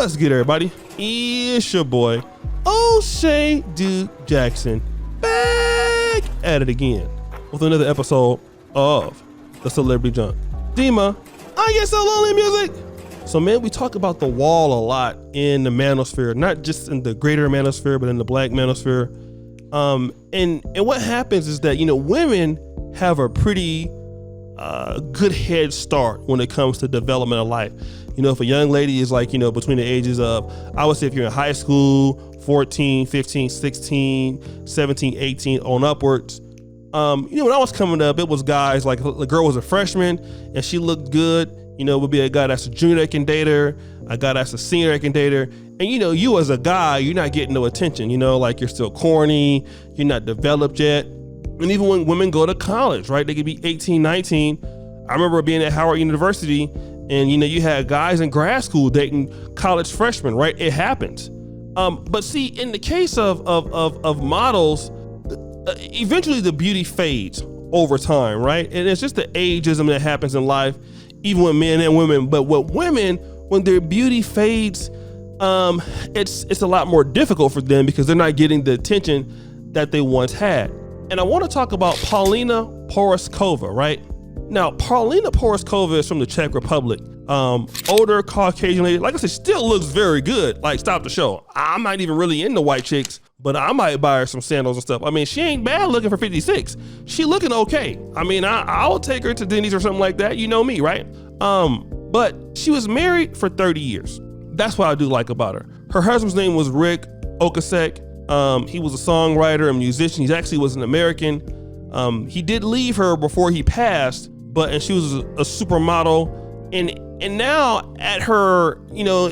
What's good, everybody? It's your boy, O'Shea Duke Jackson, back at it again with another episode of the Celebrity Junk. Dima, I get so lonely music. So man, we talk about the wall a lot in the manosphere, not just in the greater manosphere, but in the black manosphere. And what happens is that, women have a pretty good head start when it comes to development of life. If a young lady is between the ages of, I would say if you're in high school, 14, 15, 16, 17, 18 on upwards. When I was coming up, it was guys like the girl was a freshman and she looked good. Would be a guy that's a junior that can date her, a guy that's a senior that can date her. And you as a guy, you're not getting no attention, you're still corny, you're not developed yet. And even when women go to college, right, they could be 18, 19. I remember being at Howard University and, you had guys in grad school dating college freshmen, right? It happens. But see, in the case of models, eventually the beauty fades over time, right? And it's just the ageism that happens in life, even with men and women. But with women, when their beauty fades, it's a lot more difficult for them because they're not getting the attention that they once had. And I want to talk about Paulina Porizkova, right? Now, Paulina Porizkova is from the Czech Republic. Older Caucasian lady, like I said, still looks very good. Like, stop the show. I'm not even really into white chicks, but I might buy her some sandals and stuff. I mean, she ain't bad looking for 56. She looking okay. I mean, I'll take her to Denny's or something like that. You know me, right? But she was married for 30 years. That's what I do like about her. Her husband's name was Rick Okasek. He was a songwriter and musician. He actually was an American. He did leave her before he passed, and she was a supermodel. And now at her,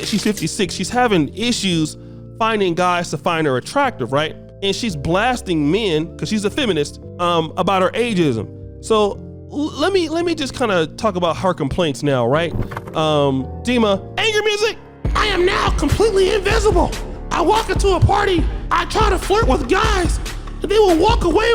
she's 56, she's having issues finding guys to find her attractive, right? And she's blasting men, because she's a feminist, about her ageism. So let me just kind of talk about her complaints now, right? Dima, anger music. I am now completely invisible. I walk into a party, I try to flirt with guys, and they will walk away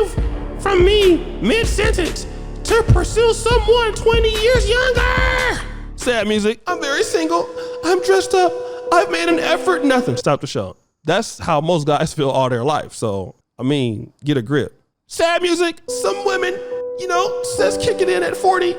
from me mid-sentence to pursue someone 20 years younger. Sad music. I'm very single. I'm dressed up. I've made an effort. Nothing. Stop the show. That's how most guys feel all their life. So, get a grip. Sad music. Some women, says kick it in at 40.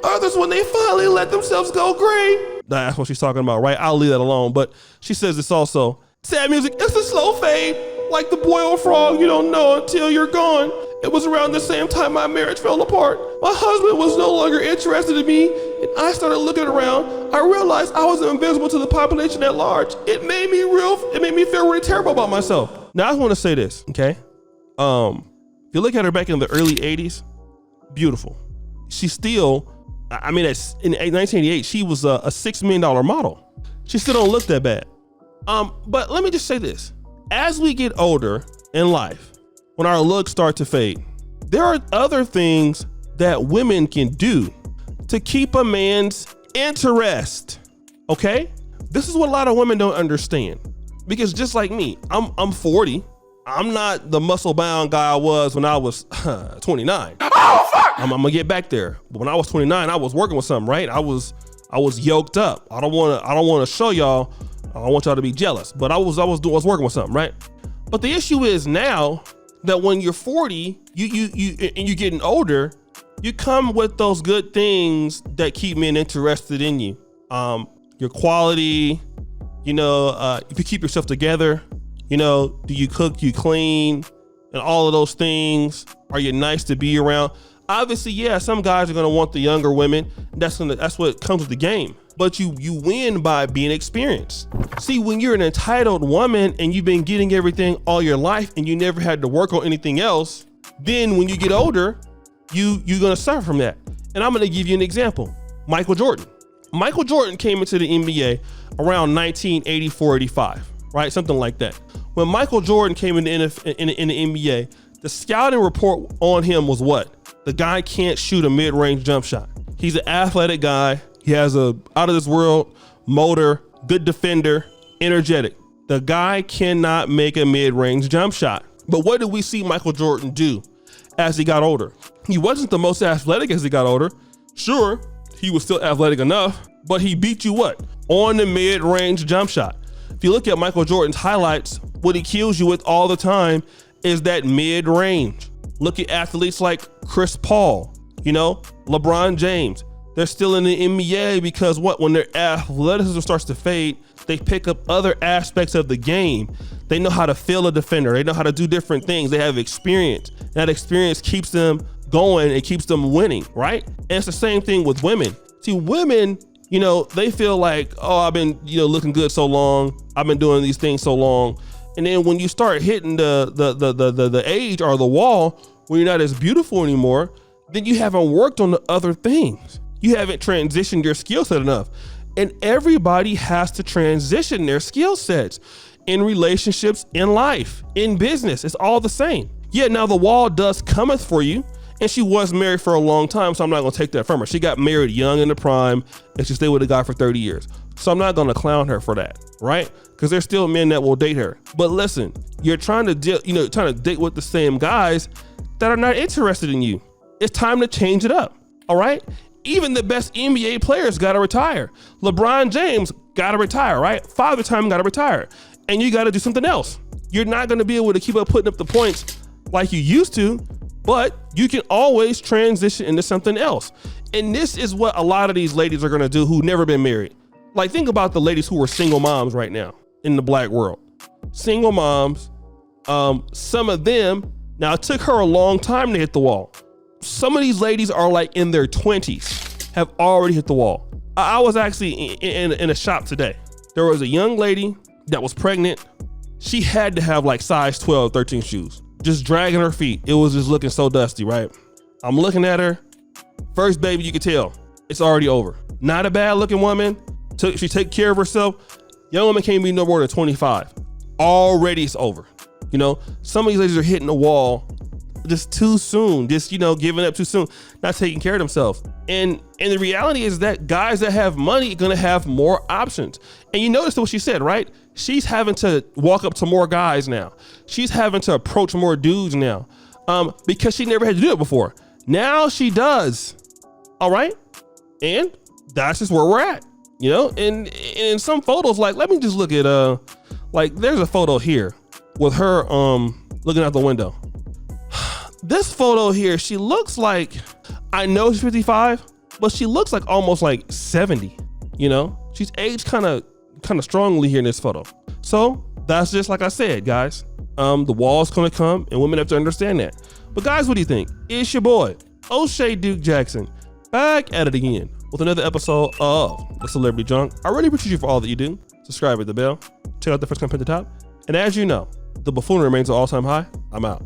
Others when they finally let themselves go gray. That's what she's talking about, right? I'll leave that alone. But she says this also. Sad music. It's a slow fade. Like the boiled frog, you don't know until you're gone. It was around the same time my marriage fell apart. My husband was no longer interested in me, and I started looking around. I realized I was invisible to the population at large. It made me feel really terrible about myself. Now I just want to say this, okay? If you look at her back in the early 80s, beautiful. She's still, in 1988, she was a $6 million model. She still don't look that bad. But let me just say this. As we get older in life, when our looks start to fade, there are other things that women can do to keep a man's interest, okay? This is what a lot of women don't understand. Because just like me, I'm 40. I'm not the muscle-bound guy I was when I was 29. Oh, fuck! I'm gonna get back there. But when I was 29, I was working with something, right? I was yoked up. I don't wanna show y'all. I don't want y'all to be jealous, but I was working with something, right? But the issue is now that when you're 40, and you're getting older, you come with those good things that keep men interested in you. Your quality, if you keep yourself together, do you cook, you clean, and all of those things. Are you nice to be around? Obviously, yeah, some guys are gonna want the younger women. That's what comes with the game. But you win by being experienced. See, when you're an entitled woman and you've been getting everything all your life and you never had to work on anything else, then when you get older, you're gonna suffer from that. And I'm gonna give you an example. Michael Jordan. Michael Jordan came into the NBA around 1984, 85, right? Something like that. When Michael Jordan came in the NBA, the scouting report on him was what? The guy can't shoot a mid-range jump shot. He's an athletic guy. He has a out of this world motor, good defender, energetic. The guy cannot make a mid-range jump shot. But what did we see Michael Jordan do as he got older? He wasn't the most athletic as he got older. Sure, he was still athletic enough, but he beat you what? On the mid-range jump shot. If you look at Michael Jordan's highlights, what he kills you with all the time is that mid-range. Look at athletes like Chris Paul, you know, LeBron James. They're still in the NBA because when their athleticism starts to fade, they pick up other aspects of the game. They know how to fill a defender. They know how to do different things. They have experience. That experience keeps them going. It keeps them winning, right? And it's the same thing with women. See, women, you know, they feel like, oh, I've been, you know, looking good so long. I've been doing these things so long. And then when you start hitting the age or the wall, when you're not as beautiful anymore, then you haven't worked on the other things. You haven't transitioned your skill set enough. And everybody has to transition their skill sets in relationships, in life, in business. It's all the same. Yeah, now the wall does cometh for you. And she was married for a long time, so I'm not gonna take that from her. She got married young in the prime and she stayed with a guy for 30 years. So I'm not gonna clown her for that, right? Because there's still men that will date her. But listen, you're trying to date with the same guys that are not interested in you. It's time to change it up, all right? Even the best NBA players gotta retire. LeBron James gotta retire, right? Father Time gotta retire. And you gotta do something else. You're not gonna be able to keep up putting up the points like you used to, but you can always transition into something else. And this is what a lot of these ladies are gonna do who never been married. Like, think about the ladies who are single moms right now in the black world. Single moms, some of them, now it took her a long time to hit the wall. Some of these ladies are like in their 20s, have already hit the wall. I was actually in a shop today. There was a young lady that was pregnant. She had to have like size 12, 13 shoes, just dragging her feet. It was just looking so dusty, right? I'm looking at her. First baby, you could tell it's already over. Not a bad looking woman. She take care of herself. Young woman can't be no more than 25. Already it's over. You know, some of these ladies are hitting the wall just too soon, just, you know, giving up too soon, not taking care of themselves. And the reality is that guys that have money are gonna have more options. And you notice what she said, right? She's having to walk up to more guys now. She's having to approach more dudes now, because she never had to do it before. Now she does, all right? And that's just where we're at, you know? And in some photos, like, let me just look at, like, there's a photo here with her looking out the window. This photo here, she looks like, I know she's 55, but she looks like almost like 70, you know? She's aged kind of strongly here in this photo. So that's just like I said, guys. The wall's gonna come and women have to understand that. But guys, what do you think? It's your boy, O'Shea Duke Jackson, back at it again with another episode of The Celebrity Junk. I really appreciate you for all that you do. Subscribe, hit the bell, check out the first comment at the top. And as you know, the buffoonery remains an all-time high. I'm out.